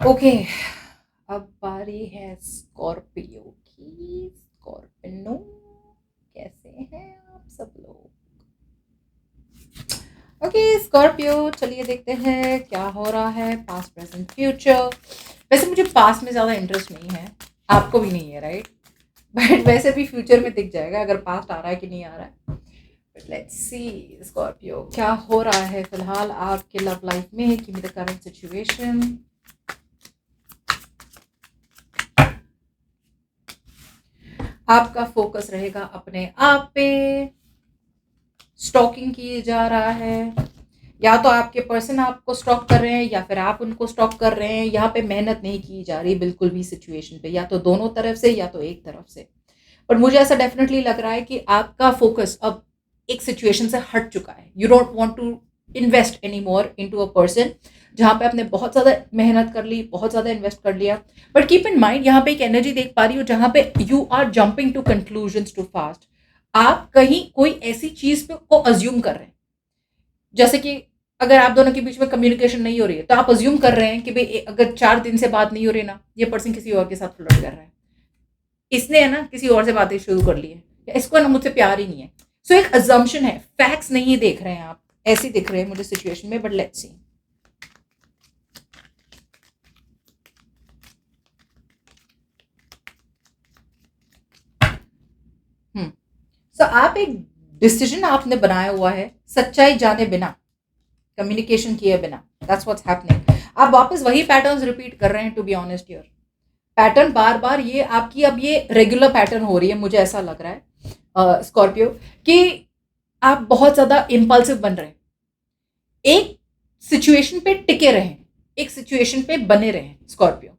Okay, अब बारी है स्कॉर्पियो की। स्कॉर्पियो, कैसे हैं आप सब लोग? ओके स्कॉर्पियो, चलिए देखते हैं क्या हो रहा है पास्ट प्रेजेंट फ्यूचर। वैसे मुझे पास्ट में ज़्यादा इंटरेस्ट नहीं है, आपको भी नहीं है राइट? बट वैसे भी फ्यूचर में दिख जाएगा अगर पास्ट आ रहा है कि नहीं आ रहा है। बट लेट्स सी स्कॉर्पियो क्या हो रहा है फिलहाल आपके लव लाइफ में। Give me the current situation. आपका फोकस रहेगा अपने आप पे, स्टॉकिंग किए जा रहा है, या तो आपके पर्सन आपको स्टॉक कर रहे हैं या फिर आप उनको स्टॉक कर रहे हैं। यहाँ पे मेहनत नहीं की जा रही बिल्कुल भी सिचुएशन पे, या तो दोनों तरफ से या तो एक तरफ से। पर मुझे ऐसा डेफिनेटली लग रहा है कि आपका फोकस अब एक सिचुएशन से हट चुका है। You don't want to invest any more into a person जहाँ पे आपने बहुत ज़्यादा मेहनत कर ली, बहुत ज़्यादा इन्वेस्ट कर लिया। बट कीप इन माइंड, यहाँ पे एक एनर्जी देख पा रही हूँ जहाँ पे you are jumping to conclusions too fast. आप कहीं कोई ऐसी चीज पे को अज्यूम कर रहे हैं, जैसे कि अगर आप दोनों के बीच में कम्युनिकेशन नहीं हो रही है तो आप अज्यूम कर रहे हैं कि भाई अगर 4 दिन से बात नहीं हो रही ना, ये पर्सन किसी और के साथ फ्लर्ट कर रहा है, इसने है ना किसी और से बातें शुरू कर ली है, या इसको ना मुझसे प्यार ही नहीं है। सो एक अजम्पशन है, फैक्ट्स नहीं देख रहे हैं आप, ऐसे दिख रहे हैं मुझे सिचुएशन में। But let's see. सो आप एक डिसीजन आपने बनाया हुआ है सच्चाई जाने बिना, कम्युनिकेशन किए बिना। That's what's happening. आप वापस वही पैटर्न्स रिपीट कर रहे हैं, to be honest here. Pattern बार बार ये आपकी अब ये रेगुलर पैटर्न हो रही है, मुझे ऐसा लग रहा है स्कॉर्पियो, कि आप बहुत ज्यादा इम्पल्सिव बन रहे हैं। एक सिचुएशन पे टिके रहें, एक सिचुएशन पे बने रहें स्कॉर्पियो।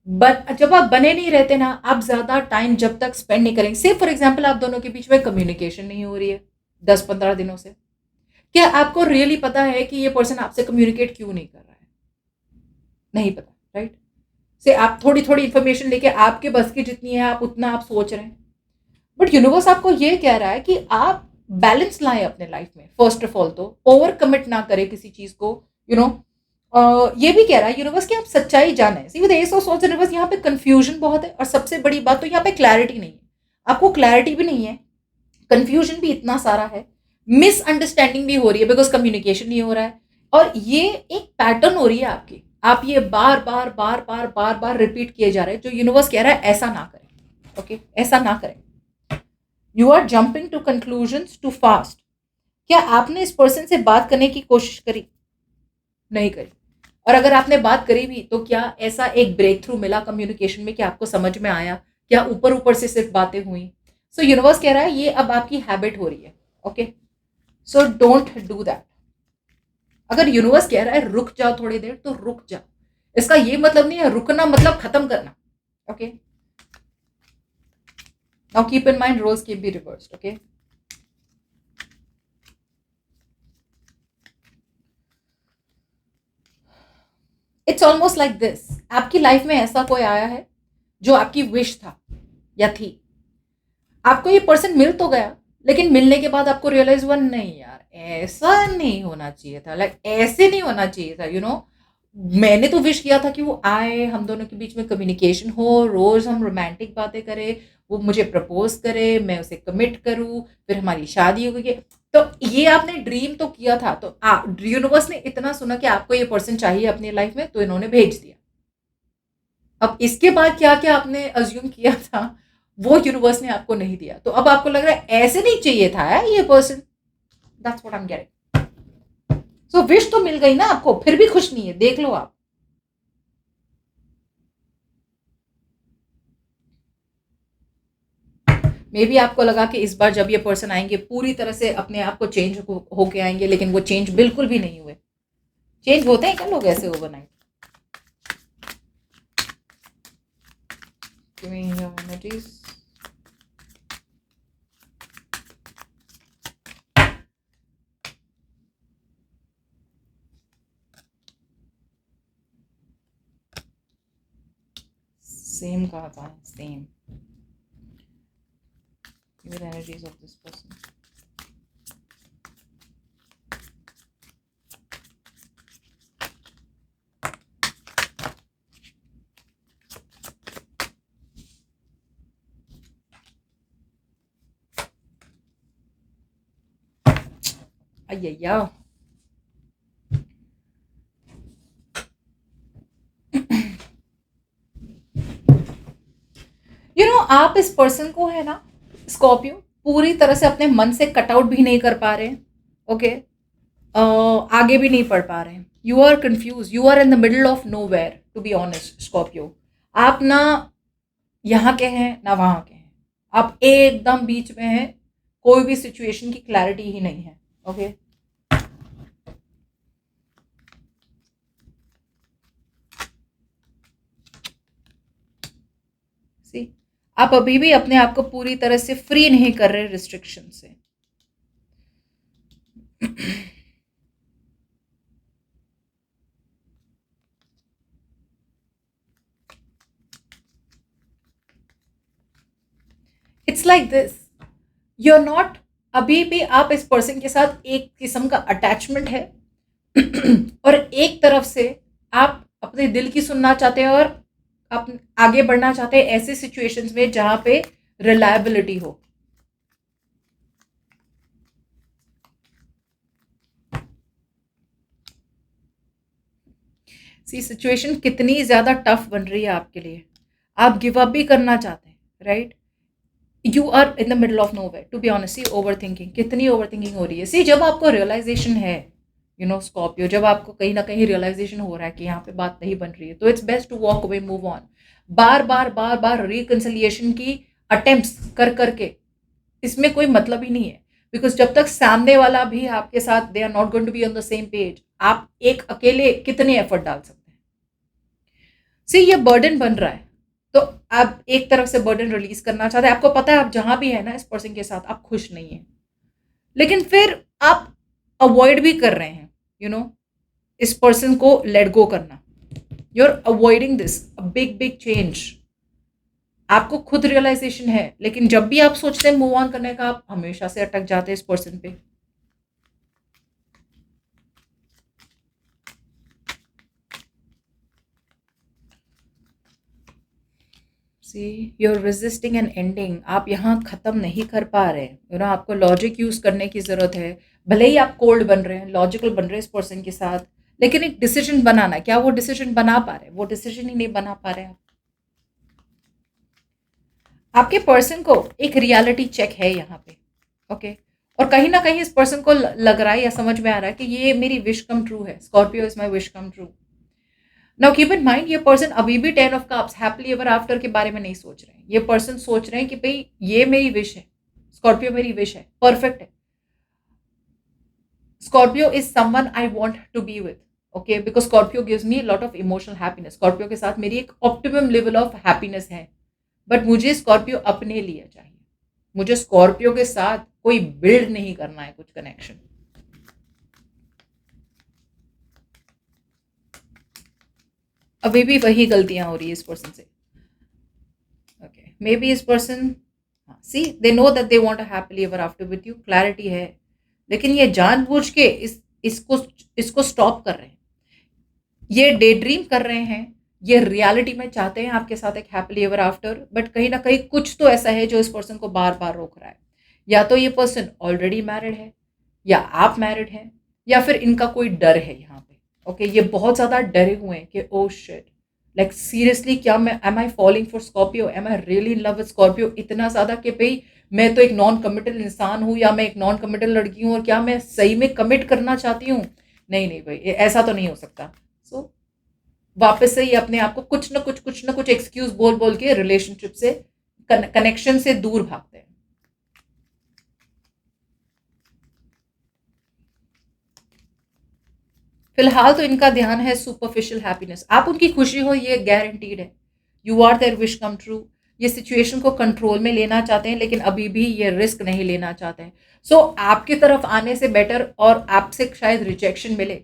बट जब आप बने नहीं रहते ना, आप ज्यादा टाइम जब तक स्पेंड नहीं करेंगे, से फॉर एग्जाम्पल आप दोनों के बीच में कम्युनिकेशन नहीं हो रही है 10-15 दिनों से, क्या आपको रियली पता है कि ये पर्सन आपसे कम्युनिकेट क्यों नहीं कर रहा है? नहीं पता, राइट? से आप थोड़ी थोड़ी इन्फॉर्मेशन लेके आपके बस की जितनी है आप उतना आप सोच रहे हैं। बट यूनिवर्स आपको ये कह रहा है कि आप बैलेंस लाएं अपने लाइफ में। फर्स्ट ऑफ ऑल तो ओवर कमिट ना करें किसी चीज को, यू नो। ये भी कह रहा है यूनिवर्स कि आप सच्चाई जाने। See with as of source universe, यहाँ पे कंफ्यूजन बहुत है, और सबसे बड़ी बात तो यहाँ पे क्लैरिटी नहीं है। आपको क्लैरिटी भी नहीं है, कंफ्यूजन भी इतना सारा है, मिसअंडरस्टैंडिंग भी हो रही है बिकॉज कम्युनिकेशन नहीं हो रहा है। और ये एक पैटर्न हो रही है आपकी, आप ये बार बार बार बार बार बार रिपीट किए जा रहे हैं, जो यूनिवर्स कह रहा है ऐसा ना करें। ओके, ऐसा ना करें। You are jumping to conclusion too fast. क्या आपने इस पर्सन से बात करने की कोशिश करी? नहीं करी। और अगर आपने बात करी भी तो क्या ऐसा एक ब्रेक थ्रू मिला कम्युनिकेशन में कि आपको समझ में आया? क्या ऊपर ऊपर से सिर्फ बातें हुई? सो यूनिवर्स कह रहा है ये अब आपकी हैबिट हो रही है। Okay, so don't do that. अगर यूनिवर्स कह रहा है रुक जाओ थोड़ी देर, तो रुक जाओ। इसका ये मतलब नहीं है रुकना मतलब खत्म करना। Okay, now keep in mind roles can be reversed. Okay, it's almost like this. आपकी लाइफ में ऐसा कोई आया है जो आपकी विश था या थी। आपको ये पर्सन मिल तो गया, लेकिन मिलने के बाद आपको रियलाइज हुआ नहीं यार ऐसा नहीं होना चाहिए था, लाइक ऐसे नहीं होना चाहिए था, यू नो। मैंने तो विश किया था कि वो आए, हम दोनों के बीच में कम्युनिकेशन हो, रोज हम रोमांटिक बातें करें, वो मुझे प्रपोज करे, मैं उसे कमिट करूं, फिर हमारी शादी हो गई। तो ये आपने ड्रीम तो किया था, तो यूनिवर्स ने इतना सुना कि आपको ये पर्सन चाहिए अपनी लाइफ में, तो इन्होंने भेज दिया। अब इसके बाद क्या क्या आपने अज्यूम किया था, वो यूनिवर्स ने आपको नहीं दिया, तो अब आपको लग रहा है ऐसे नहीं चाहिए था ये person. That's what I am getting. So wish तो मिल गई ना आपको, फिर भी खुश नहीं है, देख लो आप। मे बी आपको लगा कि इस बार जब ये पर्सन आएंगे पूरी तरह से अपने आप को चेंज होके आएंगे, लेकिन वो चेंज बिल्कुल भी नहीं हुए। चेंज होते हैं क्या लोग ऐसे overnight? Giving your energies. Same कहा था, same. Give the energies of this person. अय्या आप इस पर्सन को है ना, स्कॉर्पियो, पूरी तरह से अपने मन से कट आउट भी नहीं कर पा रहे हैं। ओके, आगे भी नहीं पढ़ पा रहे हैं। You are confuse, you are in the middle of nowhere, to be honest Scorpio. आप ना यहाँ के हैं ना वहाँ के हैं, आप एकदम बीच में हैं। कोई भी सिचुएशन की क्लैरिटी ही नहीं है। ओके, सी, आप अभी भी अपने आप को पूरी तरह से फ्री नहीं कर रहे रिस्ट्रिक्शन से। It's like this, you are not, अभी भी आप इस पर्सन के साथ एक किस्म का अटैचमेंट है और एक तरफ से आप अपने दिल की सुनना चाहते हैं और आप आगे बढ़ना चाहते हैं ऐसे सिचुएशंस में जहां पे रिलायबिलिटी हो। सी, सिचुएशन कितनी ज्यादा टफ बन रही है आपके लिए, आप गिव अप भी करना चाहते हैं, right? You are in the middle of nowhere, to be honest. See, overthinking, कितनी ओवर थिंकिंग हो रही है। सी, जब आपको रियलाइजेशन है, स्कॉर्पियो, जब आपको कहीं ना कहीं रियलाइजेशन हो रहा है कि यहाँ पे बात नहीं बन रही है, तो it's best to walk away, move on. बार बार बार बार रिकंसिलिएशन की अटेम्प्ट्स कर करके इसमें कोई मतलब ही नहीं है, बिकॉज जब तक सामने वाला भी आपके साथ, they are not going to be on the same page, आप एक अकेले कितने एफर्ट डाल सकते हैं? सी, ये बर्डन बन रहा है, तो आप एक तरफ से बर्डन रिलीज करना चाहते हैं। आपको पता है आप जहां भी है ना इस पर्सन के साथ, आप खुश नहीं है, लेकिन फिर आप अवॉइड भी कर रहे हैं, इस पर्सन को लेट गो करना। You are avoiding this big big change. आपको खुद रियलाइजेशन है, लेकिन जब भी आप सोचते हैं मूव ऑन करने का, आप हमेशा से अटक जाते हैं इस पर्सन पे। See, you are resisting an ending, आप यहाँ खत्म नहीं कर पा रहे हैं। आपको लॉजिक यूज करने की जरूरत है। भले ही आप कोल्ड बन रहे हैं, लॉजिकल बन रहे हैं इस पर्सन के साथ, लेकिन एक डिसीजन बनाना, क्या वो डिसीजन बना पा रहे हैं? वो डिसीजन ही नहीं बना पा रहे हैं। आपके पर्सन को एक रियलिटी चेक है यहाँ पे। ओके, और कहीं ना कहीं इस पर्सन को लग रहा है या समझ में आ रहा है कि ये मेरी विश कम ट्रू है। Scorpio is my wish come true. Now keep in mind, ये पर्सन अभी भी 10 of cups, happily ever after के बारे में नहीं सोच रहे हैं। ये पर्सन सोच रहे हैं कि भाई ये मेरी विश है, स्कॉर्पियो मेरी विश है, परफेक्ट है। Scorpio is someone I want to be with. Okay, because Scorpio gives me lot of emotional happiness. Scorpio के साथ मेरी एक ऑप्टिमम लेवल ऑफ हैप्पीनेस है, बट मुझे स्कॉर्पियो अपने लिए चाहिए। मुझे स्कॉर्पियो के साथ कोई बिल्ड नहीं करना है कुछ कनेक्शन। अभी भी वही गलतियां हो रही है इस पर्सन से। ओके, मे बी इस person, see, they know that they want a happily ever after with you, clarity है, लेकिन ये जानबूझ के इसको इसको स्टॉप कर रहे हैं। ये डे ड्रीम कर रहे हैं, ये रियलिटी में चाहते हैं आपके साथ एक हैप्पीली एवर आफ्टर, बट कहीं ना कहीं कुछ तो ऐसा है जो इस पर्सन को बार बार रोक रहा है। या तो ये पर्सन ऑलरेडी मैरिड है, या आप मैरिड हैं, या फिर इनका कोई डर है यहाँ पे। ओके, ये बहुत ज़्यादा डरे हुए हैं कि ओ शिट, लाइक सीरियसली, क्या मैं, am I falling for Scorpio, am I really in love with Scorpio, इतना ज़्यादा कि भाई मैं तो एक नॉन कमिटल इंसान हूँ, या मैं एक नॉन कमिटल लड़की हूँ, और क्या मैं सही में कमिट करना चाहती हूँ? नहीं नहीं भाई, ऐसा तो नहीं हो सकता। सो वापस से ये अपने आप को कुछ ना कुछ एक्सक्यूज बोल बोल के रिलेशनशिप से, कनेक्शन से दूर भागते हैं। फिलहाल तो इनका ध्यान है सुपरफिशियल हैप्पीनेस। आप उनकी खुशी हो ये गारंटीड है। You are their wish come true. ये सिचुएशन को कंट्रोल में लेना चाहते हैं, लेकिन अभी भी ये रिस्क नहीं लेना चाहते हैं। सो आपकी तरफ आने से बेटर, और आपसे शायद रिजेक्शन मिले,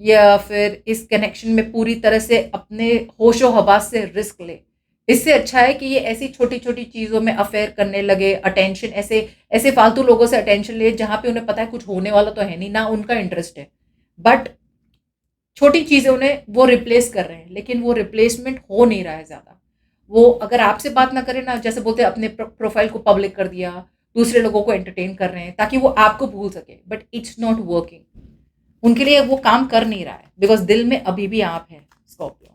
या फिर इस कनेक्शन में पूरी तरह से अपने होशो हवास से रिस्क ले, इससे अच्छा है कि ये ऐसी छोटी छोटी चीज़ों में अफेयर करने लगे, अटेंशन, ऐसे ऐसे फालतू लोगों से अटेंशन ले जहाँ पे उन्हें पता है कुछ होने वाला तो है नहीं, ना उनका इंटरेस्ट है, बट छोटी चीज़ें उन्हें वो रिप्लेस कर रहे हैं, लेकिन वो रिप्लेसमेंट हो नहीं रहा है ज़्यादा। वो अगर आपसे बात ना करें ना, जैसे बोलते हैं अपने प्रोफाइल को पब्लिक कर दिया, दूसरे लोगों को एंटरटेन कर रहे हैं ताकि वो आपको भूल सके, बट इट्स नॉट वर्किंग। उनके लिए वो काम कर नहीं रहा है बिकॉज दिल में अभी भी आप है स्कॉर्पियो।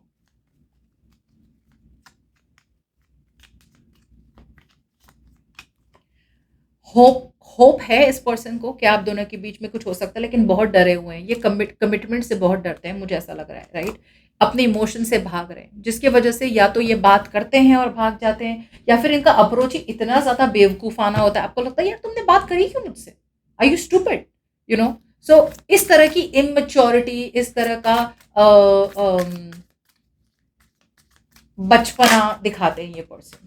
होप होप है इस पर्सन को कि आप दोनों के बीच में कुछ हो सकता है, लेकिन बहुत डरे हुए हैं ये, कमिटमेंट से बहुत डरते हैं, मुझे ऐसा लग रहा है, राइट। अपने इमोशन से भाग रहे हैं, जिसकी वजह से या तो ये बात करते हैं और भाग जाते हैं, या फिर इनका अप्रोच ही इतना ज्यादा बेवकूफाना होता है, आपको लगता है यार तुमने बात करी क्यों मुझसे, are you stupid, you know. So इस तरह की इमेच्योरिटी, इस तरह का बचपना दिखाते हैं ये पर्सन।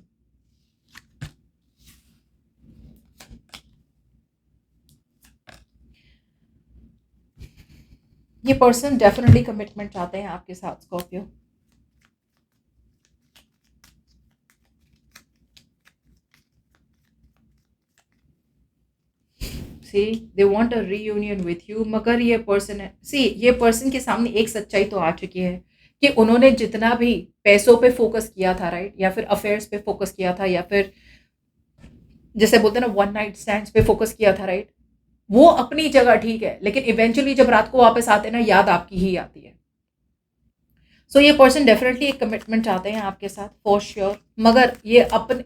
ये पर्सन डेफिनेटली कमिटमेंट चाहते हैं आपके साथ Scorpio. See they want a reunion with you, मगर ये पर्सन है, सी ये पर्सन के सामने एक सच्चाई तो आ चुकी है कि उन्होंने जितना भी पैसों पे फोकस किया था, राइट, या फिर अफेयर्स पे फोकस किया था, या फिर जैसे बोलते हैं ना वन नाइट स्टैंड्स पे फोकस किया था, राइट, वो अपनी जगह ठीक है, लेकिन इवेंचुअली जब रात को वापस आते हैं ना, याद आपकी ही आती है। सो ये पर्सन डेफिनेटली एक कमिटमेंट चाहते हैं आपके साथ फॉर श्योर, मगर ये अपने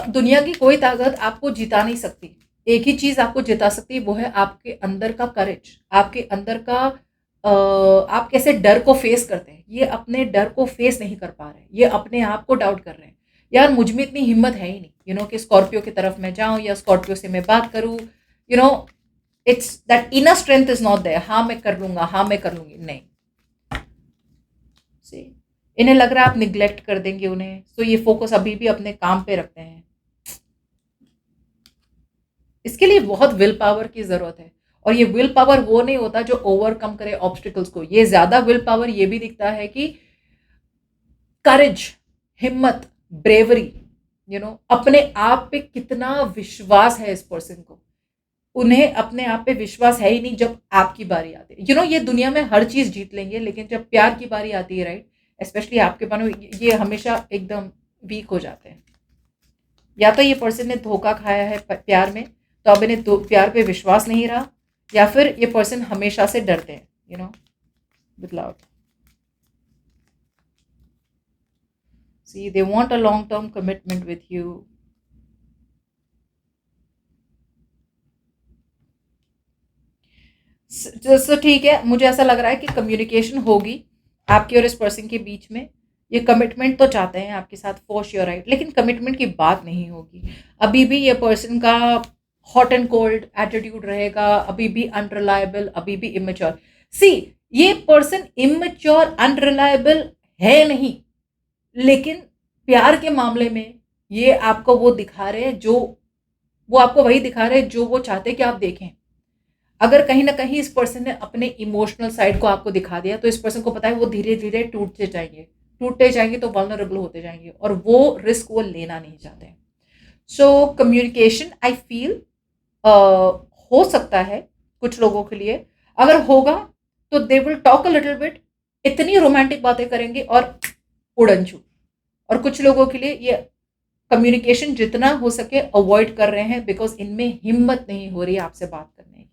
दुनिया की कोई ताकत आपको जिता नहीं सकती। एक ही चीज आपको जिता सकती है, वो है आपके अंदर का करेज, आपके अंदर का आप कैसे डर को फेस करते हैं। ये अपने डर को फेस नहीं कर पा रहे, ये अपने आप को डाउट कर रहे हैं, यार मुझ में इतनी हिम्मत है ही नहीं, कि स्कॉर्पियो की तरफ मैं जाऊं या स्कॉर्पियो से मैं बात करूं, you know it's that inner strength is not there. हाँ मैं कर लूंगा, हाँ मैं कर लूंगी, नहीं। See, इन्हें लग रहा है आप निग्लेक्ट कर देंगे उन्हें, तो ये फोकस अभी भी अपने काम पे रखते हैं। इसके लिए बहुत विल पावर की जरूरत है, और ये विल पावर वो नहीं होता जो ओवरकम करे ऑब्स्टिकल्स को, ये ज्यादा विल पावर ये भी दिखता है कि करेज, हिम्मत, ब्रेवरी, अपने आप पे कितना विश्वास है इस पर्सन को। उन्हें अपने आप पे विश्वास है ही नहीं जब आपकी बारी आती है। ये दुनिया में हर चीज जीत लेंगे, लेकिन जब प्यार की बारी आती है, राइट, स्पेशली आपके बारे में, ये हमेशा एकदम वीक हो जाते हैं। या तो ये पर्सन ने धोखा खाया है प्यार में, तो अब इन्हें प्यार पे विश्वास नहीं रहा, या फिर ये पर्सन हमेशा से डरते हैं, with love. See they want a long term commitment with you. तो ठीक है, मुझे ऐसा लग रहा है कि कम्युनिकेशन होगी आपके और इस पर्सन के बीच में। ये कमिटमेंट तो चाहते हैं आपके साथ फॉर श्योर, राइट, लेकिन कमिटमेंट की बात नहीं होगी। अभी भी ये पर्सन का हॉट एंड कोल्ड एटीट्यूड रहेगा, अभी भी अनरिलायबल, अभी भी इमेच्योर। सी ये पर्सन इमेच्योर अनरिलायबल है नहीं, लेकिन प्यार के मामले में ये आपको वो दिखा रहे हैं, जो वो आपको वही दिखा रहे हैं जो वो चाहते हैं कि आप देखें। अगर कहीं ना कहीं इस पर्सन ने अपने इमोशनल साइड को आपको दिखा दिया, तो इस पर्सन को पता है वो धीरे धीरे टूटते जाएंगे तो वल्नरेबल होते जाएंगे, और वो रिस्क वो लेना नहीं चाहते। सो कम्युनिकेशन आई फील हो सकता है कुछ लोगों के लिए, अगर होगा तो they will talk a little bit, इतनी रोमांटिक बातें करेंगे और उड़न छू। और कुछ लोगों के लिए ये कम्युनिकेशन जितना हो सके अवॉइड कर रहे हैं, बिकॉज इनमें हिम्मत नहीं हो रही है आपसे बात करने की।